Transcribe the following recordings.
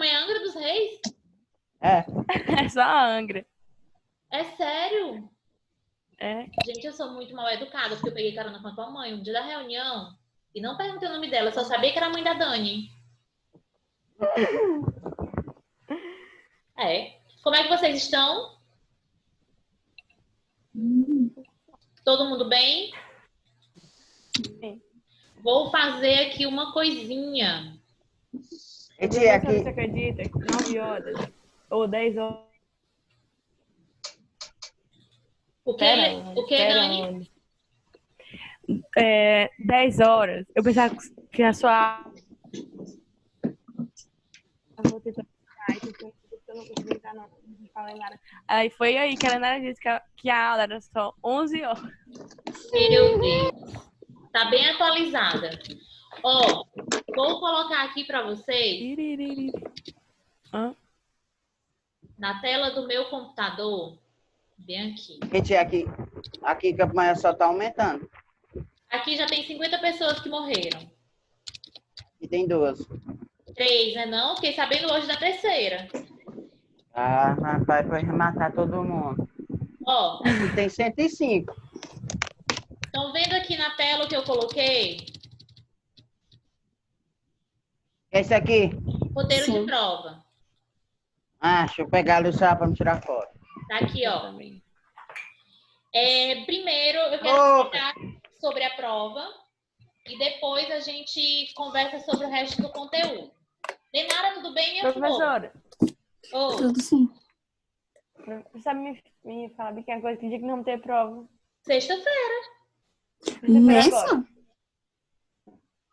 é Angra dos Reis? É. É só a Angra. É sério? É. Gente, eu sou muito mal educada, porque eu peguei carona com a tua mãe no dia da reunião e não perguntei o nome dela, só sabia que era a mãe da Dani. É. Como é que vocês estão? Todo mundo bem? Sim. Vou fazer aqui uma coisinha. E tia, aqui. Você acredita que 9 horas ou 10 horas? O que, Dani? 10 horas. Eu pensava que a sua... Eu vou tentar... eu não consegui entrar, não. Aí foi aí que a Lenara disse que a aula era só 11 horas. Meu Deus. Tá bem atualizada. Ó, vou colocar aqui para vocês na tela do meu computador. Bem aqui. E tia, aqui que a manhã só tá aumentando. Aqui já tem 50 pessoas que morreram. E tem 2. 3, né não? Fiquei sabendo hoje da terceira. Ah, rapaz, foi matar todo mundo. Ó. Aqui tem 105. Estão vendo aqui na tela o que eu coloquei? Esse aqui? Roteiro de prova. Ah, deixa eu pegar ali o celular para me tirar foto. Tá aqui, ó. Primeiro, eu quero explicar sobre a prova e depois a gente conversa sobre o resto do conteúdo. Lenara, tudo bem, minha Professora. Tudo sim. Você sabe me falar bem que é coisa que dia que não tem prova? Sexta-feira. Nessa?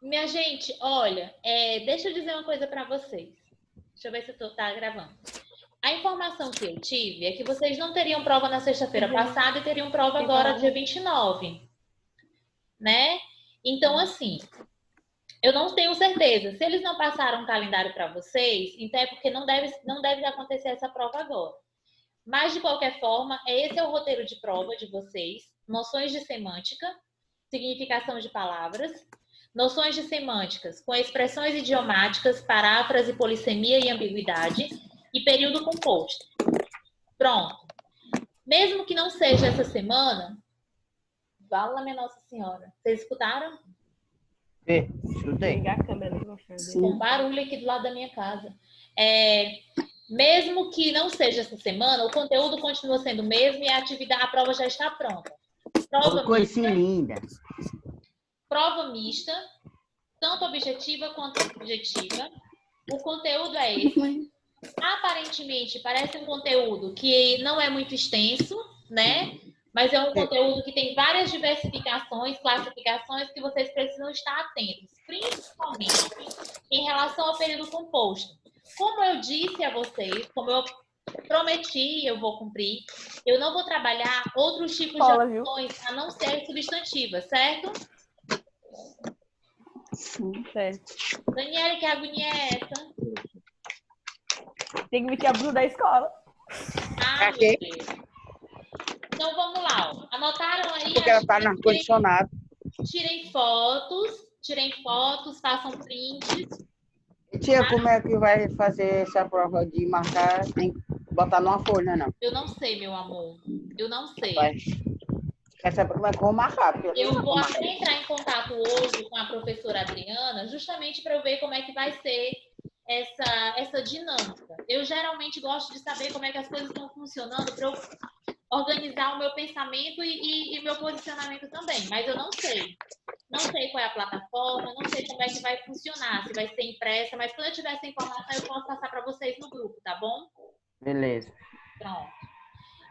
Minha gente, olha, deixa eu dizer uma coisa para vocês. Deixa eu ver se eu tá gravando. A informação que eu tive é que vocês não teriam prova na sexta-feira passada e teriam prova agora, dia 29. Né? Então, assim, eu não tenho certeza. Se eles não passaram um calendário para vocês, então é porque não deve acontecer essa prova agora. Mas, de qualquer forma, esse é o roteiro de prova de vocês. Noções de semântica, significação de palavras, noções de semânticas com expressões idiomáticas, paráfrase, polissemia e ambiguidade, e período composto. Pronto. Mesmo que não seja essa semana, fala, minha Nossa Senhora. Vocês escutaram? Escutei. Ligar a câmera. Com barulho aqui do lado da minha casa. Mesmo que não seja essa semana, o conteúdo continua sendo o mesmo e a prova já está pronta. Prova mista, tanto objetiva quanto subjetiva. O conteúdo é esse. Aparentemente, parece um conteúdo que não é muito extenso, né? Mas é um conteúdo que tem várias diversificações, classificações que vocês precisam estar atentos, principalmente em relação ao período composto. Como eu disse a vocês, como eu prometi, eu vou cumprir, eu não vou trabalhar outros tipos de ações a não ser substantivas, certo? Sim, certo. Daniela, que agonia é essa? Tem que vestir a blusa da escola. Ah, meu Deus. Então, vamos lá. Ó. Anotaram aí? Porque ela tá no ar-condicionado. Tirem fotos, façam prints. E tia, como é que vai fazer essa prova de marcar? Tem que botar numa folha, não? Eu não sei, meu amor. Eu não sei. Quer saber como é que eu vou marcar? Eu vou até entrar em contato hoje com a professora Adriana, justamente para eu ver como é que vai ser essa dinâmica. Eu geralmente gosto de saber como é que as coisas estão funcionando para eu organizar o meu pensamento e meu posicionamento também, mas eu não sei. Não sei qual é a plataforma, não sei como é que vai funcionar, se vai ser impressa, mas quando eu tiver essa informação eu posso passar para vocês no grupo, tá bom? Beleza. Pronto.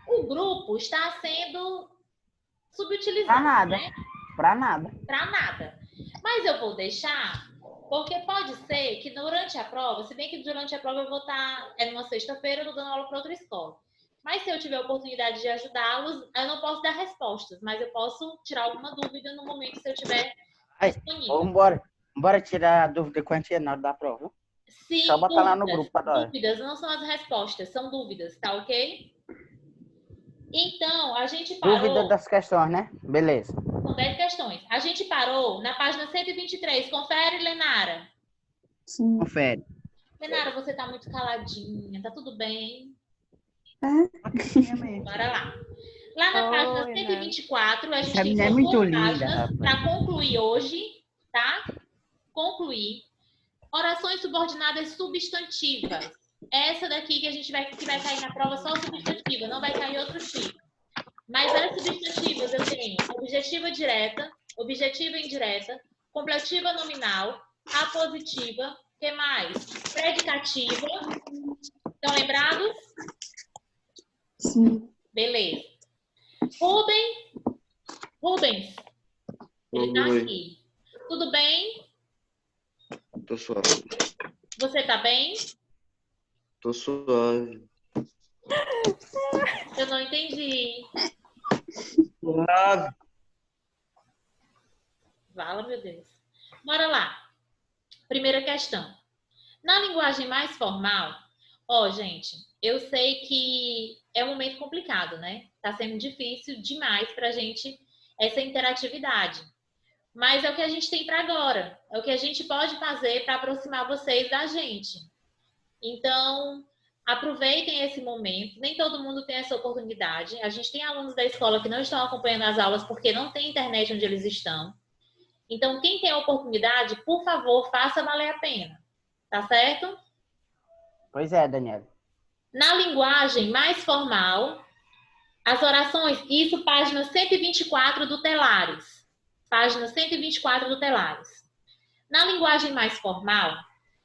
O grupo está sendo subutilizado. Pra nada. Né? Pra nada. Pra nada. Mas eu vou deixar, porque pode ser que durante a prova, se bem que durante a prova eu vou estar, numa sexta-feira, eu tô dando aula para outra escola. Mas se eu tiver a oportunidade de ajudá-los, eu não posso dar respostas, mas eu posso tirar alguma dúvida no momento que eu tiver disponível. Bora tirar a dúvida com a tia na hora da prova. Sim, só botar lá no grupo para nós. Dúvidas, não são as respostas, são dúvidas, tá ok? Então, a gente parou... Dúvida das questões, né? Beleza. São 10 questões. A gente parou na página 123. Confere, Lenara. Sim. Confere. Renara, você tá muito caladinha. Tá tudo bem? Bora lá. Lá na página 124, a gente tem é muito duas linda, páginas para concluir hoje, tá? Concluir. Orações subordinadas substantivas. Essa daqui que a gente que vai cair na prova só substantiva, não vai cair outro tipo. Mas as substantivas eu tenho objetiva direta, objetiva indireta, completiva nominal, apositiva, o que mais? Predicativa. Estão lembrados? Sim. Beleza. Rubens, ele tá aqui. Tudo bem? Tô suave. Você tá bem? Tô suave. Eu não entendi. Suave. Fala, meu Deus. Bora lá. Primeira questão. Na linguagem mais formal, gente, eu sei que é um momento complicado, né? Tá sendo difícil demais pra gente essa interatividade. Mas é o que a gente tem para agora. É o que a gente pode fazer para aproximar vocês da gente. Então, aproveitem esse momento. Nem todo mundo tem essa oportunidade. A gente tem alunos da escola que não estão acompanhando as aulas porque não tem internet onde eles estão. Então, quem tem a oportunidade, por favor, faça valer a pena. Tá certo? Pois é, Daniela. Na linguagem mais formal, as orações, isso página 124 do Telares. Página 124 do Telares. Na linguagem mais formal,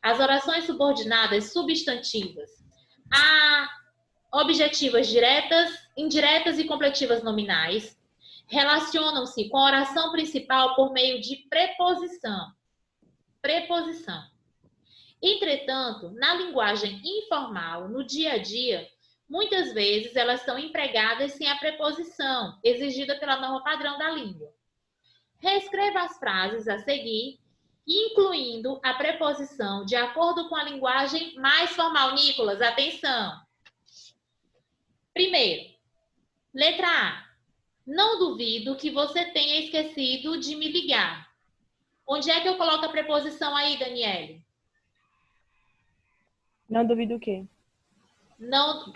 as orações subordinadas substantivas, há objetivas diretas, indiretas e completivas nominais, relacionam-se com a oração principal por meio de preposição. Preposição. Entretanto, na linguagem informal, no dia a dia, muitas vezes elas são empregadas sem a preposição, exigida pela norma padrão da língua. Reescreva as frases a seguir, incluindo a preposição de acordo com a linguagem mais formal. Nicolas, atenção! Primeiro, letra A. Não duvido que você tenha esquecido de me ligar. Onde é que eu coloco a preposição aí, Daniele? Não duvido o quê? Não,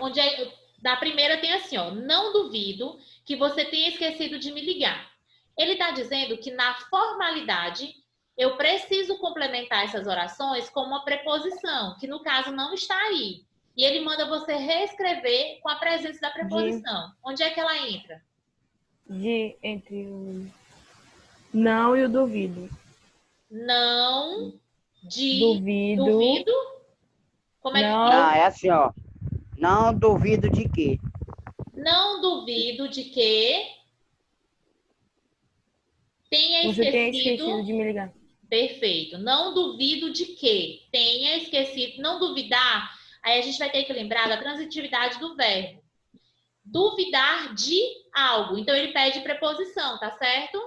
da primeira tem assim, não duvido que você tenha esquecido de me ligar. Ele está dizendo que na formalidade eu preciso complementar essas orações com uma preposição, que no caso não está aí. E ele manda você reescrever com a presença da preposição. Onde é que ela entra? Entre o não e o duvido. Não, duvido. Como é que não, é assim, Não duvido de quê? Não duvido de que você tenha esquecido de me ligar. Perfeito. Não duvido de que tenha esquecido. Não duvidar, aí a gente vai ter que lembrar da transitividade do verbo. Duvidar de algo. Então, ele pede preposição, tá certo?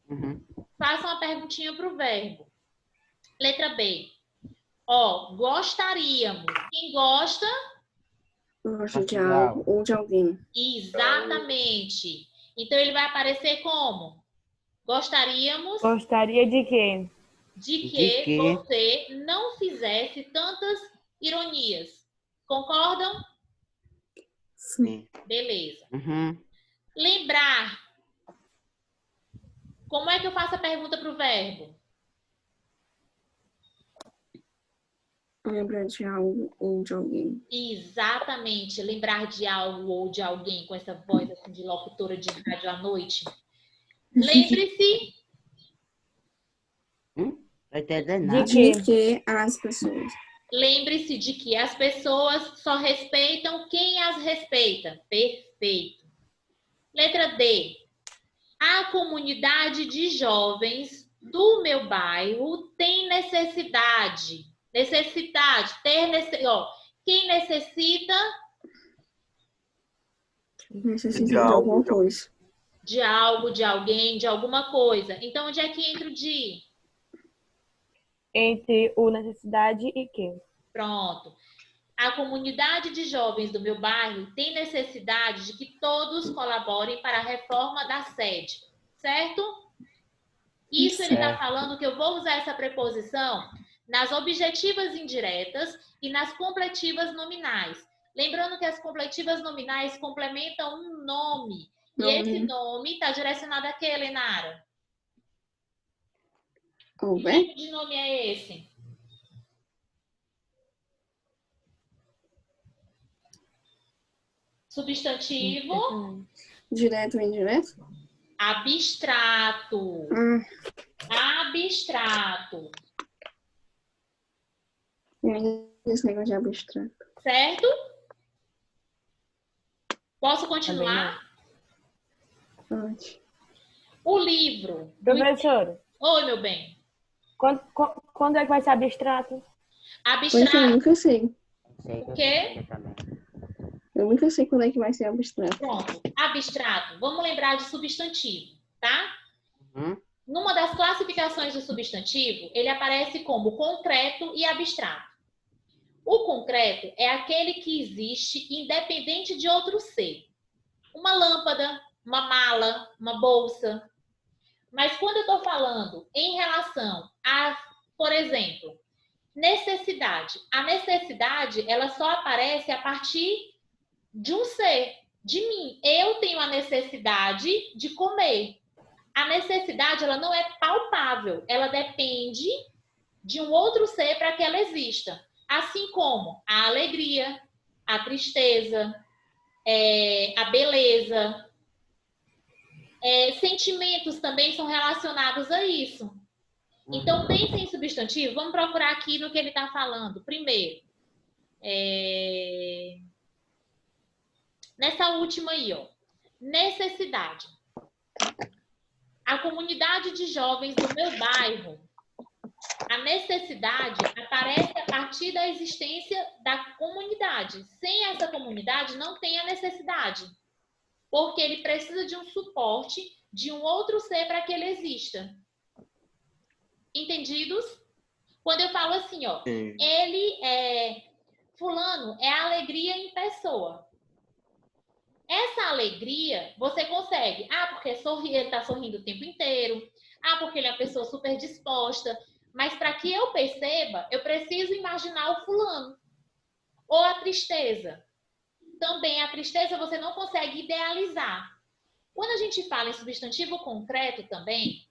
Uhum. Faça uma perguntinha para o verbo. Letra B. Gostaríamos. Quem gosta? Gosta de algo ou de alguém. Exatamente. Então, ele vai aparecer como? Gostaríamos. Gostaria de quê? De que você não fizesse tantas ironias. Concordam? Sim. Beleza. Uhum. Lembrar. Como é que eu faço a pergunta para o verbo? Lembrar de algo ou de alguém. Exatamente. Lembrar de algo ou de alguém com essa voz assim, de locutora de rádio à noite. Lembre-se. De que as pessoas. Lembre-se de que as pessoas só respeitam quem as respeita. Perfeito. Letra D. A comunidade de jovens do meu bairro tem necessidade. Quem necessita? Necessita de alguma coisa. De algo, de alguém, de alguma coisa. Então, onde é que entra o de? Entre o necessidade e que. Pronto. A comunidade de jovens do meu bairro tem necessidade de que todos colaborem para a reforma da sede. Certo? Isso ele está falando que eu vou usar essa preposição nas objetivas indiretas e nas completivas nominais. Lembrando que as completivas nominais complementam um nome. E esse nome está direcionado a quê, Lenara? Que tipo de nome é esse? Substantivo. Direto ou indireto? Abstrato. Abstrato. Esse negócio de abstrato. Certo? Posso continuar? Pode. O livro. Professora, Oi, meu bem. quando é que vai ser abstrato? Pois eu Abstrato. nunca sei. O quê? Eu nunca sei quando é que vai ser abstrato. Pronto. Abstrato. Vamos lembrar de substantivo, tá? Uhum. Numa das classificações do substantivo, ele aparece como concreto e abstrato. O concreto é aquele que existe independente de outro ser. Uma lâmpada, uma mala, uma bolsa. Mas quando eu estou falando em relação a, por exemplo, necessidade. A necessidade, ela só aparece a partir de um ser, de mim. Eu tenho a necessidade de comer. A necessidade, ela não é palpável. Ela depende de um outro ser para que ela exista. Assim como a alegria, a tristeza, a beleza. Sentimentos também são relacionados a isso. Então, pensem em substantivo. Vamos procurar aqui no que ele está falando. Primeiro, nessa última aí, ó. Necessidade. A comunidade de jovens do meu bairro, a necessidade aparece a partir da existência da comunidade. Sem essa comunidade, não tem a necessidade. Porque ele precisa de um suporte de um outro ser para que ele exista. Entendidos? Quando eu falo assim, ó, ele fulano é a alegria em pessoa. Essa alegria você consegue. Porque ele está sorrindo o tempo inteiro. Porque ele é uma pessoa super disposta. Mas para que eu perceba, eu preciso imaginar o fulano. Ou a tristeza. Também a tristeza você não consegue idealizar. Quando a gente fala em substantivo concreto também,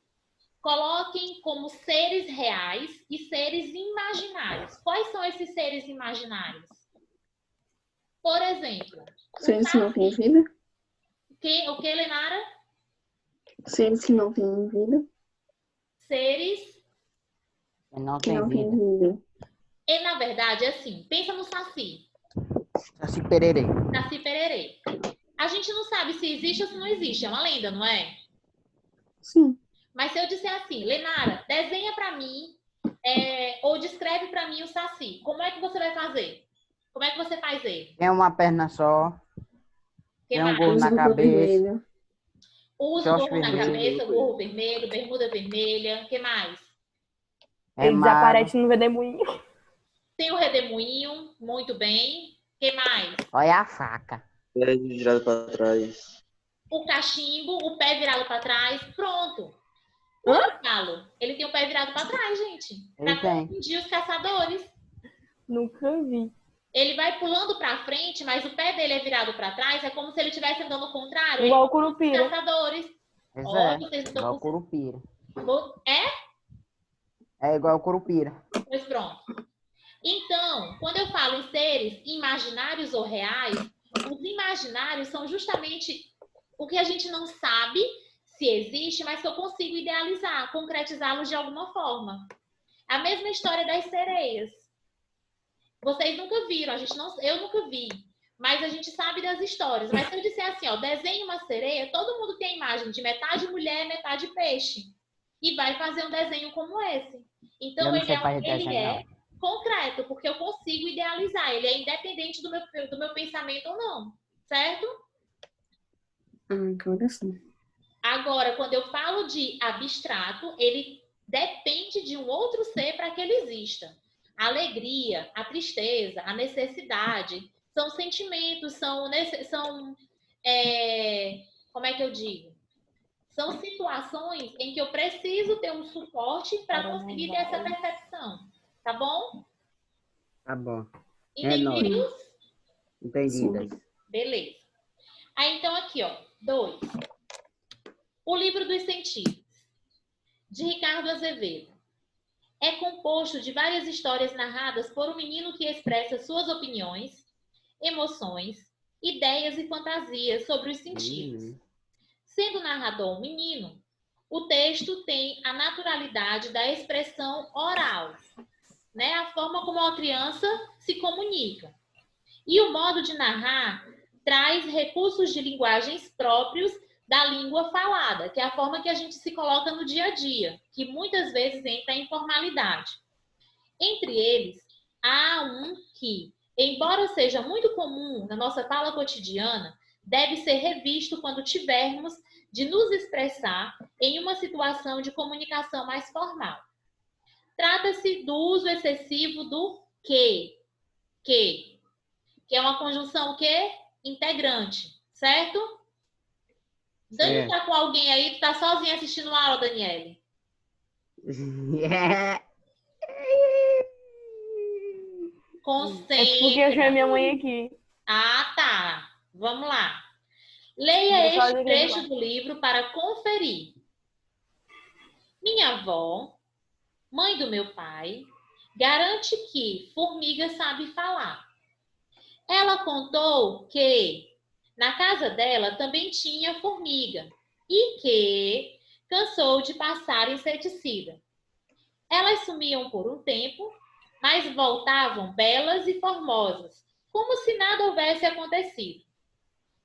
coloquem como seres reais e seres imaginários. Quais são esses seres imaginários? Por exemplo... Seres que não têm vida? O que, Lenara? Seres que não têm vida? Seres... que não Que tem não têm vida. vida. E, na verdade, é assim. Pensa no Saci. Saci Pererê. Saci Pererê. A gente não sabe se existe ou se não existe. É uma lenda, não é? Sim. Mas se eu disser assim, Lenara, desenha para mim ou descreve para mim o Saci. Como é que você vai fazer? Como é que você faz ele? Tem uma perna só. Que Tem um mais? gorro na Usa cabeça. vermelho. Usa o short gorro na vermelho. cabeça, gorro vermelho, bermuda vermelha. Que mais? É Ele magro. desaparece no redemoinho. Tem o redemoinho, muito bem. Que mais? Olha a faca. Pé virado para trás. O cachimbo, o pé virado para trás. Pronto. Quando eu falo, ele tem o pé virado para trás, gente. Ele Para tem. confundir os caçadores. Nunca vi. Ele vai pulando para frente, mas o pé dele é virado para trás. É como se ele estivesse andando ao contrário. Igual o Os Curupira. caçadores. Pois Olha, vocês não igual estão Curupira. É? É igual Curupira. Pois pronto. Então, quando eu falo em seres imaginários ou reais, os imaginários são justamente o que a gente não sabe se existe, mas que eu consigo idealizar, concretizá-los de alguma forma. A mesma história das sereias. Vocês nunca viram, eu nunca vi, mas a gente sabe das histórias. Mas se eu disser assim, ó, desenhe uma sereia, todo mundo tem a imagem de metade mulher, metade peixe. E vai fazer um desenho como esse. Então, Eu não sei fazer ele desenho, é concreto, porque eu consigo idealizar. Ele é independente do meu pensamento ou não. Certo? Agora sim. Agora, quando eu falo de abstrato, ele depende de um outro ser para que ele exista. A alegria, a tristeza, a necessidade, são sentimentos, como é que eu digo? São situações em que eu preciso ter um suporte para conseguir ter essa percepção. Tá bom? Tá bom. Entendidos? Entendidas. Beleza. Aí, então, aqui, ó. 2. O livro dos sentidos, de Ricardo Azevedo. É composto de várias histórias narradas por um menino que expressa suas opiniões, emoções, ideias e fantasias sobre os sentidos. Sendo o narrador um menino, o texto tem a naturalidade da expressão oral, né? A forma como a criança se comunica. E o modo de narrar traz recursos de linguagens próprios da língua falada, que é a forma que a gente se coloca no dia a dia, que muitas vezes entra em informalidade. Entre eles, há um que, embora seja muito comum na nossa fala cotidiana, deve ser revisto quando tivermos de nos expressar em uma situação de comunicação mais formal. Trata-se do uso excessivo do que é uma conjunção que integrante, certo? Dani tá com alguém aí? Tu tá sozinha assistindo a aula, Daniele? Concentra. É porque eu chamei minha mãe aqui. Ah, tá. Vamos lá. Leia este trecho do livro para conferir. Minha avó, mãe do meu pai, garante que formiga sabe falar. Ela contou que na casa dela também tinha formiga e que cansou de passar inseticida. Elas sumiam por um tempo, mas voltavam belas e formosas, como se nada houvesse acontecido.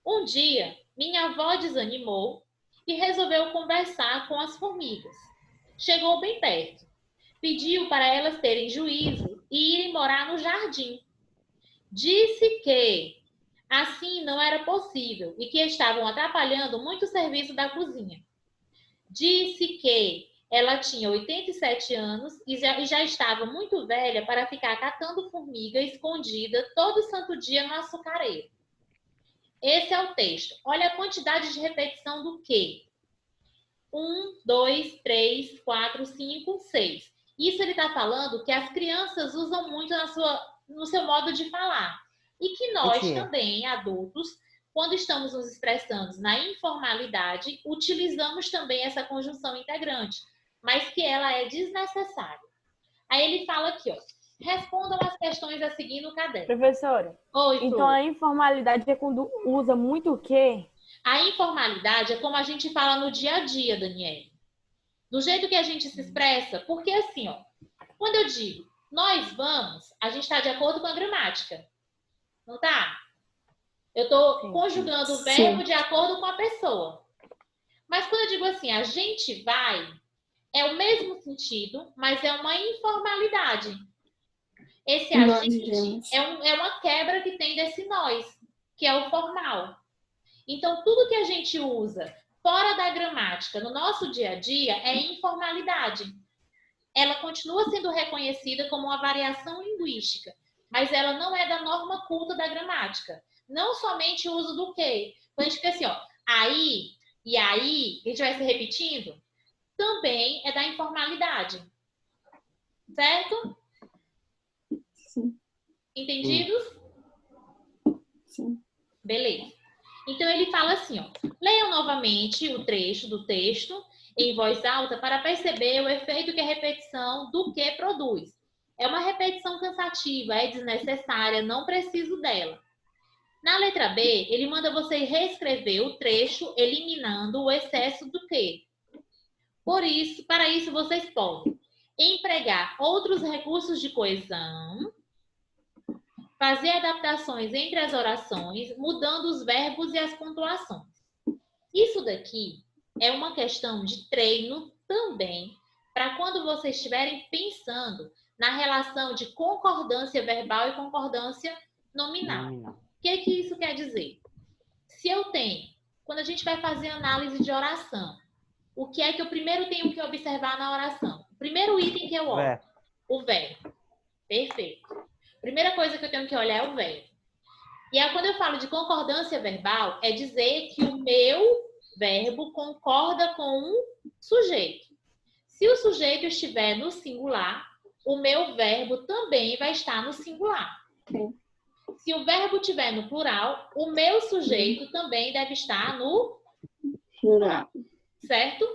Um dia, minha avó desanimou e resolveu conversar com as formigas. Chegou bem perto. Pediu para elas terem juízo e irem morar no jardim. Disse que assim não era possível e que estavam atrapalhando muito o serviço da cozinha. Disse que ela tinha 87 anos e já estava muito velha para ficar catando formiga escondida todo santo dia no açucareiro. Esse é o texto. Olha a quantidade de repetição do que. 1, 2, 3, 4, 5, 6. Isso ele está falando que as crianças usam muito no seu modo de falar. E que nós também, adultos, quando estamos nos expressando na informalidade, utilizamos também essa conjunção integrante, mas que ela é desnecessária. Aí ele fala aqui, ó. Respondam as questões a seguir no caderno. Professora, Oi, Flor. então a informalidade é quando usa muito o quê? A informalidade é como a gente fala no dia a dia, Daniele. Do jeito que a gente se expressa, porque assim, ó, quando eu digo nós vamos, a gente está de acordo com a gramática. Não tá? Eu estou conjugando o verbo de acordo com a pessoa. Mas quando eu digo assim, a gente vai, é o mesmo sentido, mas é uma informalidade. Esse a gente é uma quebra que tem desse nós, que é o formal. Então, tudo que a gente usa fora da gramática no nosso dia a dia é informalidade. Ela continua sendo reconhecida como uma variação linguística, mas ela não é da norma culta da gramática. Não somente o uso do que. Quando a gente fica assim, ó, aí e aí, a gente vai se repetindo, também é da informalidade. Certo? Sim. Entendidos? Sim. Beleza. Então, ele fala assim, ó. Leiam novamente o trecho do texto em voz alta para perceber o efeito que a repetição do que produz. É uma repetição cansativa, é desnecessária, não preciso dela. Na letra B, ele manda você reescrever o trecho eliminando o excesso do que. Para isso, vocês podem empregar outros recursos de coesão, fazer adaptações entre as orações, mudando os verbos e as pontuações. Isso daqui é uma questão de treino também, para quando vocês estiverem pensando na relação de concordância verbal e concordância nominal. O que isso quer dizer? Se eu tenho, quando a gente vai fazer análise de oração, o que é que eu primeiro tenho que observar na oração? O primeiro item que eu olho, o verbo. Perfeito. Primeira coisa que eu tenho que olhar é o verbo. E aí, quando eu falo de concordância verbal, é dizer que o meu verbo concorda com um sujeito. Se o sujeito estiver no singular, o meu verbo também vai estar no singular. Sim. Se o verbo estiver no plural, o meu sujeito também deve estar no Plural. certo?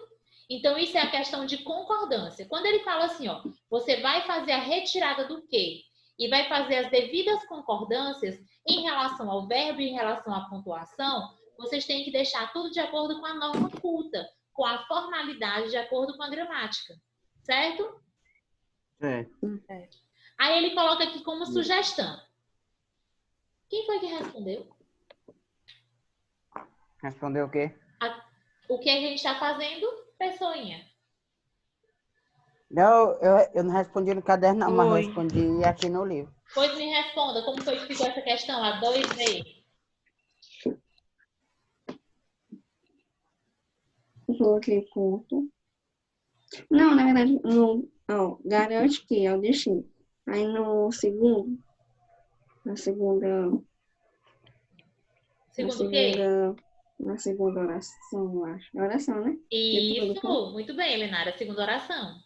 Então, isso é a questão de concordância. Quando ele fala assim, ó, você vai fazer a retirada do quê? E vai fazer as devidas concordâncias em relação ao verbo e em relação à pontuação, vocês têm que deixar tudo de acordo com a norma culta, com a formalidade, de acordo com a gramática. Certo? É. Aí ele coloca aqui como sugestão. Quem foi que respondeu? Respondeu o quê? O que a gente está fazendo, pessoinha? Não, eu não respondi no caderno, não, mas eu Oi. respondi aqui no livro. Pois me responda, como foi que ficou essa questão? A 2B. Eu coloquei ponto. Não, na verdade, no, ó, garante que eu deixei. Aí no segundo, na segunda, Segundo o quê? na segunda oração, eu acho. É oração, né? Isso, muito bem, Lenara. Segunda oração.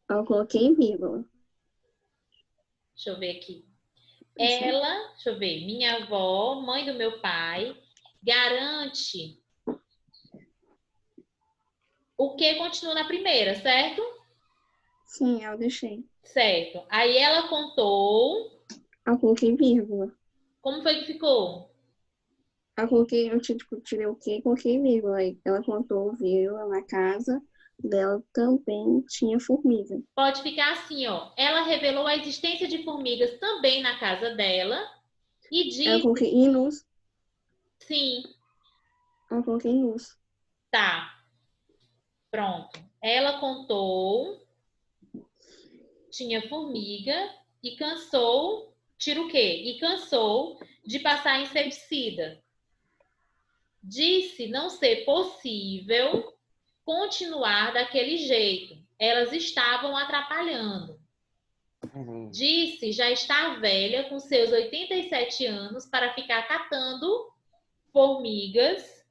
Eu coloquei vírgula. Deixa eu ver aqui. Ela, deixa eu ver, minha avó, mãe do meu pai, garante o que continua na primeira, certo? Sim, eu deixei. Certo. Aí ela contou. Eu coloquei vírgula. Como foi que ficou? Eu coloquei, tirei o quê? Coloquei vírgula. Aí ela contou vírgula na casa dela também tinha formiga. Pode ficar assim, ó. Ela revelou a existência de formigas também na casa dela e Eu disse, coloquei inus. sim, Eu coloquei nus. tá. Pronto. Ela contou, tinha formiga e cansou, tira o quê? E cansou de passar inseticida. Disse não ser possível continuar daquele jeito. Elas estavam atrapalhando. Disse já estar velha, com seus 87 anos, para ficar catando formigas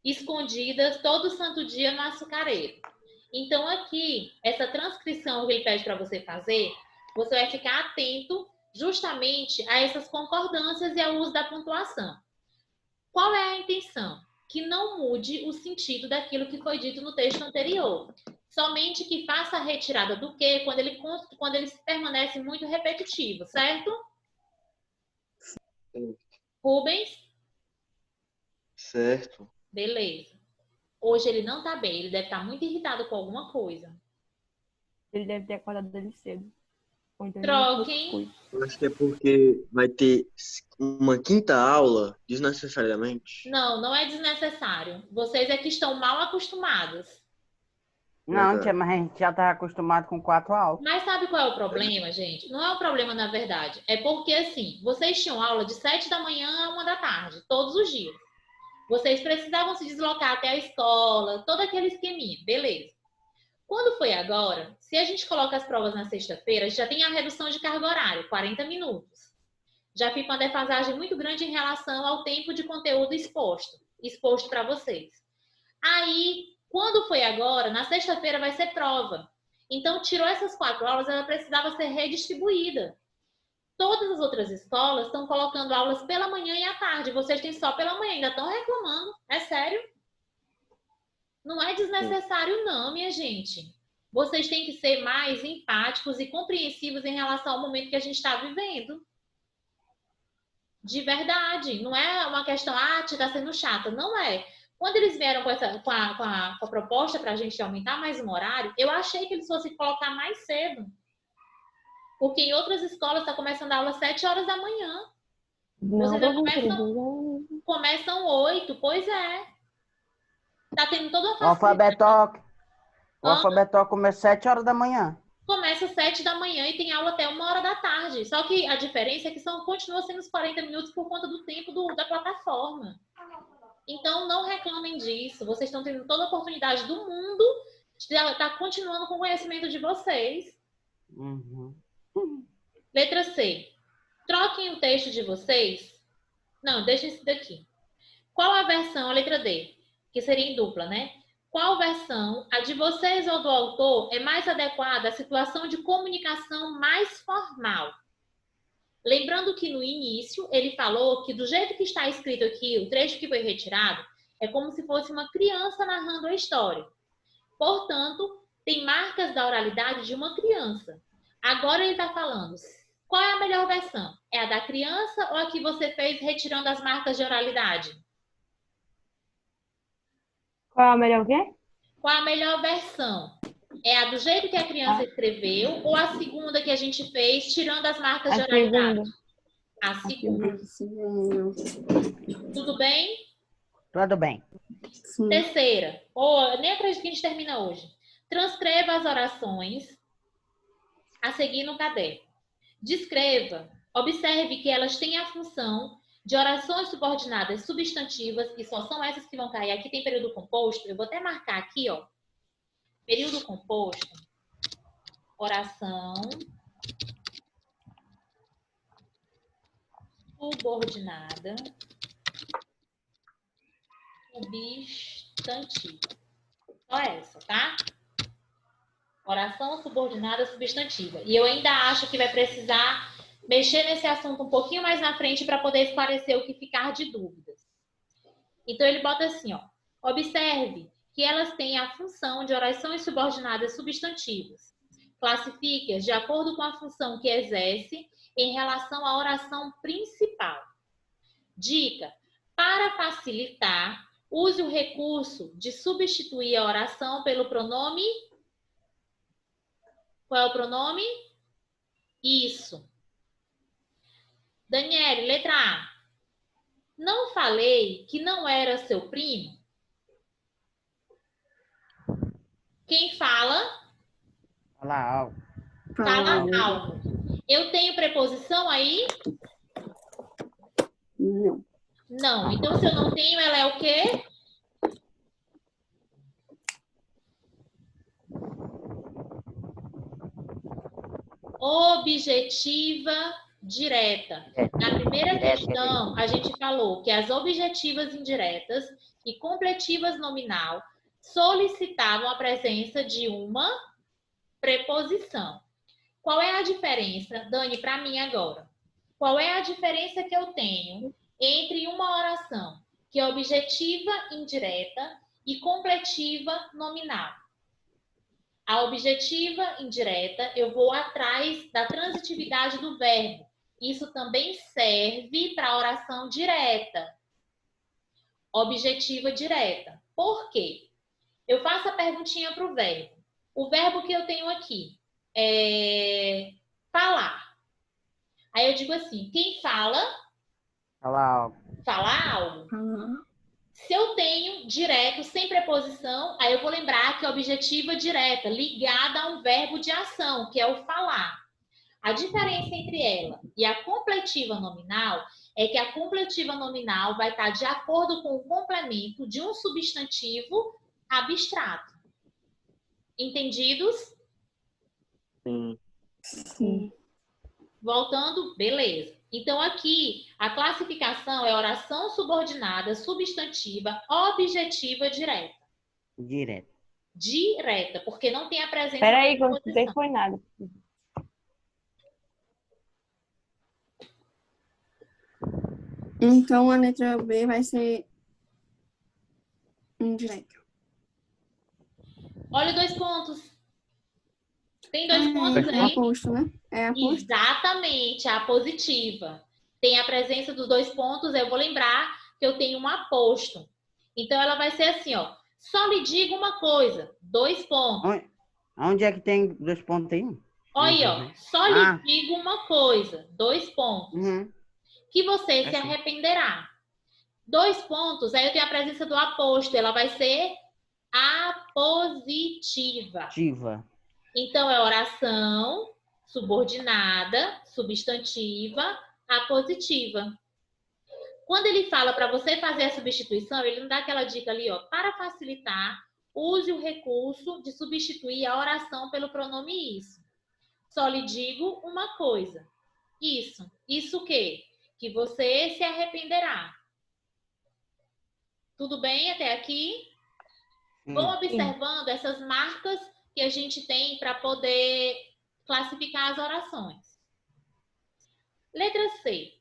escondidas todo santo dia no açucareiro. Então, aqui, essa transcrição que ele pede para você fazer, você vai ficar atento justamente a essas concordâncias e ao uso da pontuação. Qual é a intenção? Que não mude o sentido daquilo que foi dito no texto anterior. Somente que faça a retirada do que quando ele permanece muito repetitivo, certo? Rubens? Certo. Beleza. Hoje ele não tá bem, ele deve estar muito irritado com alguma coisa. Ele deve ter acordado dele cedo. Ou então ele Troquem. foi. Eu acho que é porque vai ter uma quinta aula, desnecessariamente. Não, não é desnecessário. Vocês é que estão mal acostumados. Não, Verdade. tia, mas a gente já tá acostumado com 4 aulas. Mas sabe qual é o problema, gente? Não é um problema, na verdade. É porque, assim, vocês tinham aula de 7 da manhã a 1 da tarde, todos os dias. Vocês precisavam se deslocar até a escola, todo aquele esqueminha, beleza. Quando foi agora, se a gente coloca as provas na sexta-feira, já tem a redução de carga horária, 40 minutos. Já fica uma defasagem muito grande em relação ao tempo de conteúdo exposto para vocês. Aí, quando foi agora, na sexta-feira vai ser prova. Então, tirou essas 4 aulas, ela precisava ser redistribuída. Todas as outras escolas estão colocando aulas pela manhã e à tarde. Vocês têm só pela manhã, ainda estão reclamando. É sério? Não é desnecessário, não, minha gente. Vocês têm que ser mais empáticos e compreensivos em relação ao momento que a gente está vivendo. De verdade. Não é uma questão, te está sendo chata. Não é. Quando eles vieram com a proposta para a gente aumentar mais um horário, eu achei que eles fossem colocar mais cedo. Porque em outras escolas está começando a aula às 7 horas da manhã. Vocês já começam 8, pois é. Tá tendo toda uma O alfabeto começa 7 horas da manhã. Começa às 7 da manhã e tem aula até 1 hora da tarde. Só que a diferença é que continua sendo os 40 minutos por conta do tempo da plataforma. Então, não reclamem disso. Vocês estão tendo toda a oportunidade do mundo de estar continuando com o conhecimento de vocês. Uhum. Letra C. Troquem o texto de vocês. Não, deixa esse daqui. Qual a versão, a letra D? Que seria em dupla, né? qual versão, a de vocês ou do autor, é mais adequada à situação de comunicação mais formal. Lembrando que no início ele falou que do jeito que está escrito aqui, o trecho que foi retirado, é como se fosse uma criança narrando a história. Portanto, tem marcas da oralidade de uma criança. Agora ele está falando, qual é a melhor versão? É a da criança ou a que você fez retirando as marcas de oralidade? Qual é o melhor o quê? Qual a melhor versão? É a do jeito que a criança escreveu ou a segunda que a gente fez, tirando as marcas de A oralidade? segunda. A segunda. Segundo. Tudo bem? Tudo bem. Sim. Terceira. Nem acredito que a gente termina hoje. Transcreva as orações a seguir no caderno. Descreva. Observe que elas têm a função de orações subordinadas substantivas, e só são essas que vão cair. Aqui tem período composto. Eu vou até marcar aqui, ó. Período composto. Oração subordinada substantiva. Só essa, tá? Oração subordinada substantiva. E eu ainda acho que vai precisar mexer nesse assunto um pouquinho mais na frente para poder esclarecer o que ficar de dúvidas. Então ele bota assim, ó. Observe que elas têm a função de orações subordinadas substantivas. Classifique-as de acordo com a função que exerce em relação à oração principal. Dica: para facilitar, use o recurso de substituir a oração pelo pronome. Qual é o pronome? Isso. Daniele, letra A. Não falei que não era seu primo? Quem fala? Fala algo. Fala algo. Eu tenho preposição aí? Não. Não. Então, se eu não tenho, ela é o quê? Objetiva direta. Na primeira questão, a gente falou que as objetivas indiretas e completivas nominal solicitavam a presença de uma preposição. Qual é a diferença, Dani, para mim agora? Qual é a diferença que eu tenho entre uma oração que é objetiva indireta e completiva nominal? A objetiva indireta, eu vou atrás da transitividade do verbo. Isso também serve para a oração direta. Objetiva direta. Por quê? Eu faço a perguntinha para o verbo. O verbo que eu tenho aqui é falar. Aí eu digo assim, quem fala? Fala algo. Fala algo. Se eu tenho direto, sem preposição, aí eu vou lembrar que é objetiva direta, ligada a um verbo de ação, que é o falar. A diferença entre ela e a completiva nominal é que a completiva nominal vai estar de acordo com o complemento de um substantivo abstrato. Entendidos? Sim. Sim. Voltando, beleza. Então, aqui, a classificação é oração subordinada, substantiva, objetiva, direta. Direto. Direta, porque não tem a presença Espera aí, da que eu não preposição. sei foi nada. Então a letra B vai ser indireta. Olha 2 pontos. Tem 2 pontos É aí? aposto, né? É aposto. Exatamente, a positiva. Tem a presença dos 2 pontos, eu vou lembrar que eu tenho um aposto. Então, ela vai ser assim, ó. Só lhe digo uma coisa, 2 pontos. Onde é que tem 2 pontos aí? Olha aí, ó. Só lhe digo uma coisa, 2 pontos. Uhum. Que você se arrependerá. 2 pontos, aí eu tenho a presença do aposto. Ela vai ser apositiva. Ativa. Então, é oração subordinada, substantiva, apositiva. Quando ele fala para você fazer a substituição, ele não dá aquela dica ali, ó. Para facilitar, use o recurso de substituir a oração pelo pronome isso. Só lhe digo uma coisa. Isso. Isso o quê? Que você se arrependerá. Tudo bem até aqui? Vão observando essas marcas que a gente tem para poder classificar as orações. Letra C.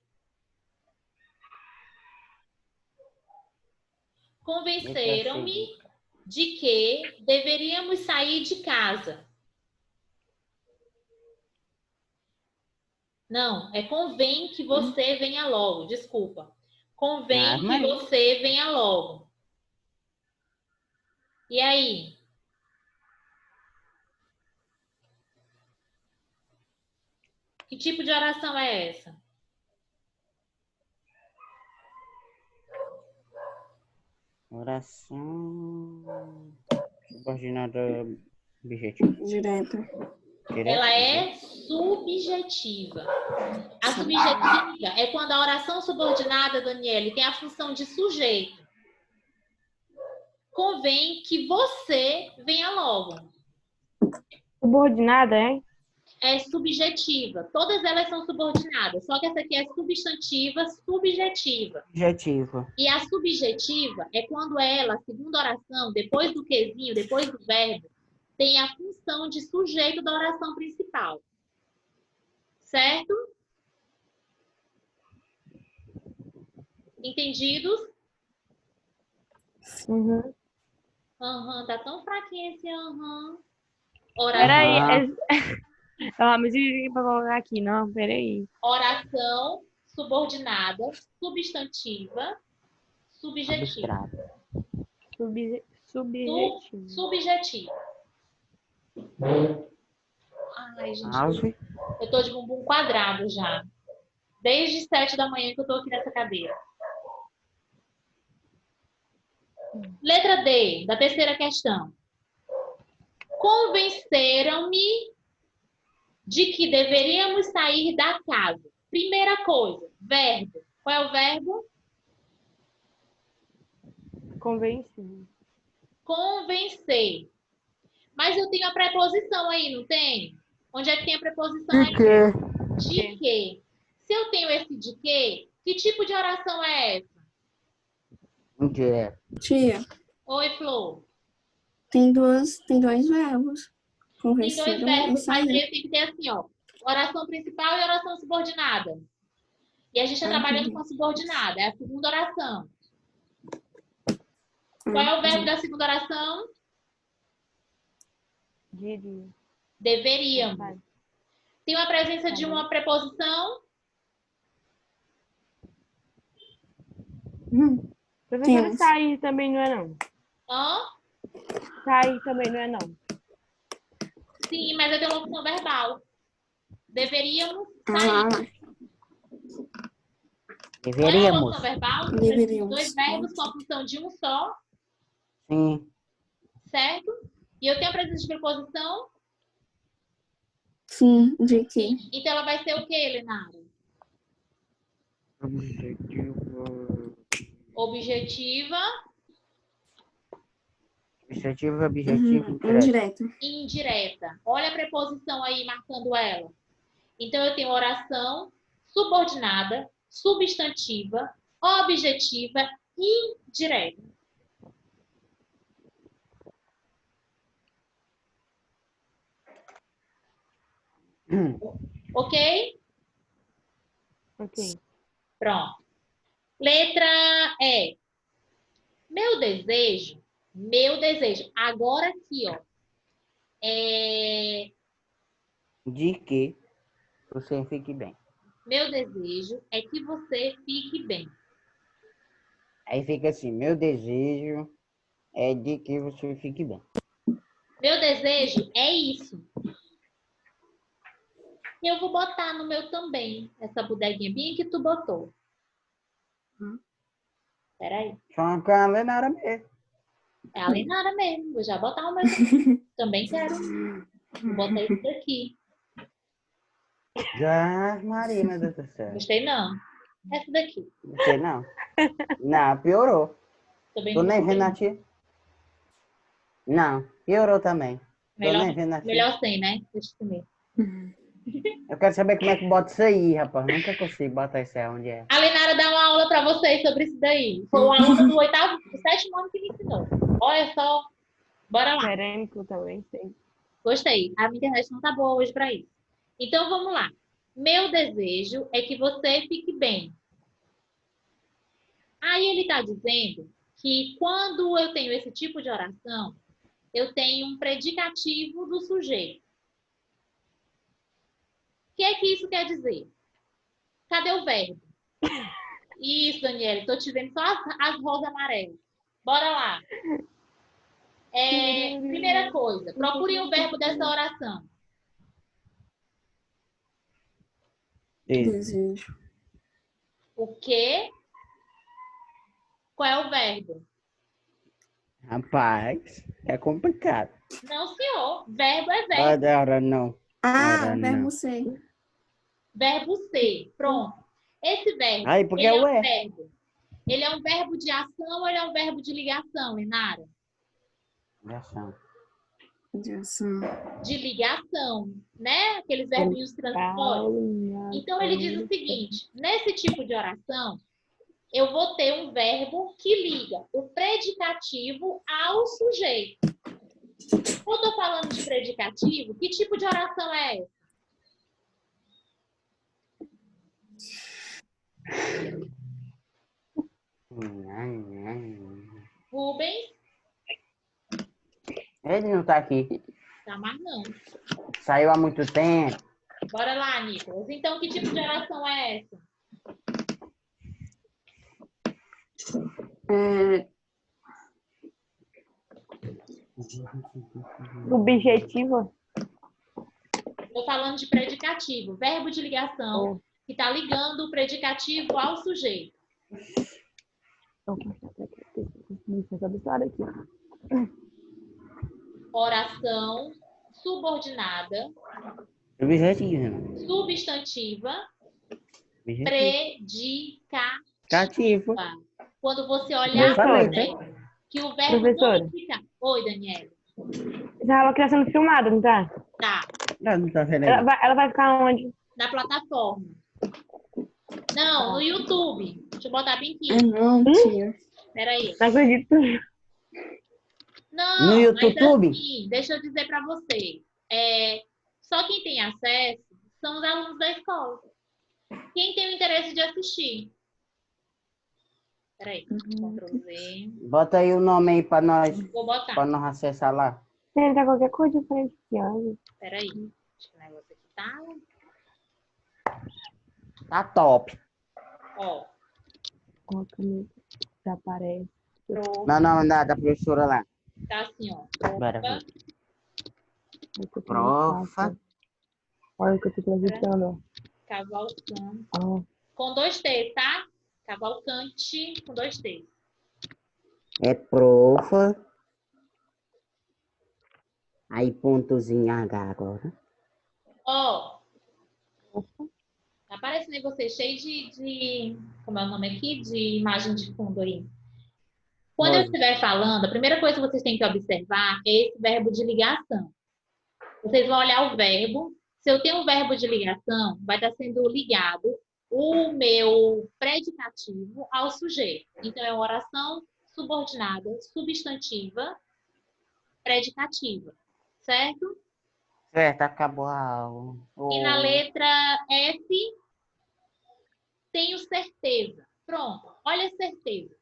Convenceram-me de que deveríamos sair de casa. Não, é convém que você venha logo. Desculpa. Convém que você venha logo. E aí? Que tipo de oração é essa? Oração subordinada objetiva. Direta. Ela é subjetiva. A subjetiva é quando a oração subordinada, Daniele, tem a função de sujeito. Convém que você venha logo. Subordinada, é? É subjetiva. Todas elas são subordinadas, só que essa aqui é substantiva, subjetiva. Objetiva. E a subjetiva é quando ela, a segunda oração, depois do quezinho, depois do verbo, tem a função de sujeito da oração principal. Certo? Entendidos? Uhum. Aham, tá tão fraquinho esse aham. Peraí. Ó, me diga pra colocar aqui. Não, peraí. Oração subordinada, substantiva, subjetiva. Subjetivo. Subjetiva. Ai, gente, Ave. eu tô de bumbum quadrado já. Desde 7 da manhã que eu tô aqui nessa cadeira. Letra D, da terceira questão. Convenceram-me de que deveríamos sair da casa. Primeira coisa, verbo. Qual é o verbo? Convencido. Convencer. Mas eu tenho a preposição aí, não tem? Onde é que tem a preposição aí? De quê? De que. Se eu tenho esse de que tipo de oração é essa? Indireta. Tia, Oi, Flor. tem dois verbos. Tem Convenceram dois verbos, e mas saíram. aí tem que ter assim, ó. Oração principal e oração subordinada. E a gente está trabalhando com a subordinada. É a segunda oração. Qual é o verbo da segunda oração? Diria. Deveríamos. Tem uma presença de uma preposição? Professora, Temos. sair também não é não. Hã? Sair também não é não. Sim, mas eu tenho uma função verbal. Deveríamos Ah, sair. Qual é a Deveríamos. função verbal? Deveríamos. Dois verbos com a função de um só, Sim. certo? E eu tenho a presença de preposição, sim, de que? então ela vai ser o quê, Lenara? Objetivo. Objetiva Objetivo, indireta. Indireta. e indireta. Olha a preposição aí marcando ela. Então eu tenho oração subordinada, substantiva, objetiva e indireta. Ok? Ok. Pronto. Letra E. Meu desejo. Agora aqui, ó. De que você fique bem. Meu desejo é que você fique bem. Aí fica assim, meu desejo é de que você fique bem. Meu desejo é isso. Eu vou botar no meu também, essa bodeguinha bem que tu botou. Peraí. Só com a Lenara mesmo. É a Lenara mesmo. Vou já botar o meu também quero. Vou botar isso daqui. Já, Maria, meu Deus do céu. Gostei não. Essa daqui. Não sei não. Não, piorou. Também Tô não nem gostei. vendo a tia. Não, piorou também. Tô nem vendo a tia. Melhor sem, né? Deixa eu comer. Eu quero saber como é que bota isso aí, rapaz. Nunca consigo botar isso aí onde é. A Lenara dá uma aula para vocês sobre isso daí. Foi uma aluna do sétimo ano que me ensinou. Olha só. Bora lá. Cerâmico também, sei. Gostei. A minha internet não tá boa hoje para isso. Então vamos lá. Meu desejo é que você fique bem. Aí ele está dizendo que quando eu tenho esse tipo de oração, eu tenho um predicativo do sujeito. O que é que isso quer dizer? Cadê o verbo? Isso, Daniela. Estou te vendo só as rosas amarelas. Bora lá. Primeira coisa, procure o verbo dessa oração. Desejo. O quê? Qual é o verbo? Rapaz, é complicado. Não, senhor. Verbo é verbo. Ora não. Ah, Ora verbo não. ser. Verbo ser. Pronto. Esse verbo, Aí, porque ele é eu um é. verbo. Ele é um verbo de ação ou ele é um verbo de ligação, Inara? De ação. De ligação, né? Aqueles verbinhos transitórios. Então, ele diz o seguinte, nesse tipo de oração, eu vou ter um verbo que liga o predicativo ao sujeito. Quando eu estou falando de predicativo, que tipo de oração é essa? Rubens? Ele não tá aqui. Tá mais não. Saiu há muito tempo. Bora lá, Nicolas. Então, que tipo de oração é essa? Subjetivo? Estou falando de predicativo, verbo de ligação, que está ligando o predicativo ao sujeito. Oração subordinada, Objetivo. substantiva, Objetivo. predicativa. Cativo. Quando você olhar Professora. que o verbo não Professora. implica... Oi, Daniela. Já ela está sendo filmada, não tá? Tá, Não tá vendo aí. Ela vai ficar onde? na plataforma. Não, no YouTube. Deixa eu botar bem aqui. Ah, não, tia. Peraí. Não acredito. Não, No mas YouTube? assim, deixa eu dizer para vocês. Só quem tem acesso são os alunos da escola. Quem tem o interesse de assistir? Peraí, Ctrl Z. Bota aí o nome aí pra nós Vou botar. acessar lá. Ele tá qualquer coisa diferente aqui, olha. Peraí. Acho que o negócio aqui tá. Tá top. Ó. Ó, a caneta já aparece. Não, da professora lá. Tá assim, ó. Bora Opa. ver. Profa. Olha o que eu tô acreditando, ó. Cavalcante. Ó. Com 2 T, tá? Cavalcante com 2 T. É profa. Aí pontozinho H agora. Ó. Tá aparecendo aí você cheio de... Como é o nome aqui? De imagem de fundo aí. Quando eu estiver falando, a primeira coisa que vocês têm que observar é esse verbo de ligação. Vocês vão olhar o verbo. Se eu tenho um verbo de ligação, vai estar sendo ligado o meu predicativo ao sujeito. Então, é uma oração subordinada, substantiva, predicativa. Certo? Certo, acabou a aula. E na letra F, tenho certeza. Pronto. Olha a certeza.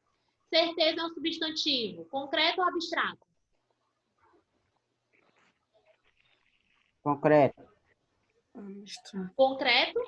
Certeza é um substantivo, concreto ou abstrato? Concreto. Concreto